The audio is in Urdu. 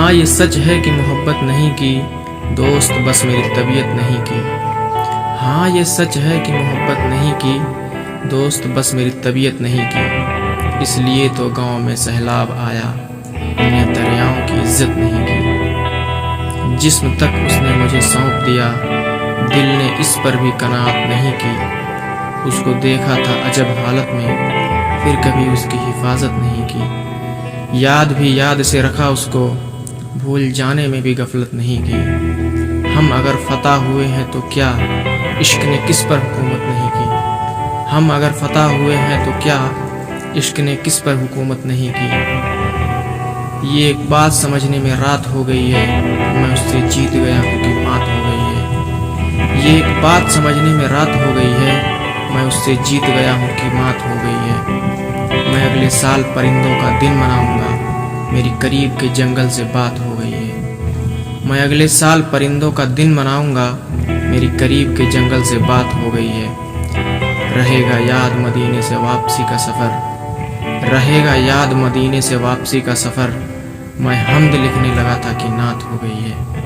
ہاں یہ سچ ہے کہ محبت نہیں کی، دوست بس میری طبیعت نہیں کی۔ ہاں یہ سچ ہے کہ محبت نہیں کی، دوست بس میری طبیعت نہیں کی۔ اس لیے تو گاؤں میں سیلاب آیا، نے دریاؤں کی عزت نہیں کی۔ جسم تک اس نے مجھے سونپ دیا، دل نے اس پر بھی قناعت نہیں کی۔ اس کو دیکھا تھا عجب حالت میں، پھر کبھی اس کی حفاظت نہیں کی۔ یاد بھی یاد سے رکھا اس کو، بھول جانے میں بھی غفلت نہیں کی۔ ہم اگر فتح ہوئے ہیں تو کیا، عشق نے کس پر حکومت نہیں کی۔ ہم اگر فتح ہوئے ہیں تو کیا، عشق نے کس پر حکومت نہیں کی۔ یہ ایک بات سمجھنے میں رات ہو گئی ہے، میں اس سے جیت گیا ہوں کہ مات ہو گئی ہے۔ یہ ایک بات سمجھنے میں رات ہو گئی ہے، میں اس سے جیت گیا ہوں کہ مات ہو گئی ہے۔ میں اگلے سال پرندوں کا دن مناؤں گا، میری قریب کے جنگل سے بات ہو گئی ہے۔ میں اگلے سال پرندوں کا دن مناؤں گا، میری قریب کے جنگل سے بات ہو گئی ہے۔ رہے گا یاد مدینے سے واپسی کا سفر، رہے گا یاد مدینے سے واپسی کا سفر۔ میں حمد لکھنے لگا تھا کہ نعت ہو گئی ہے۔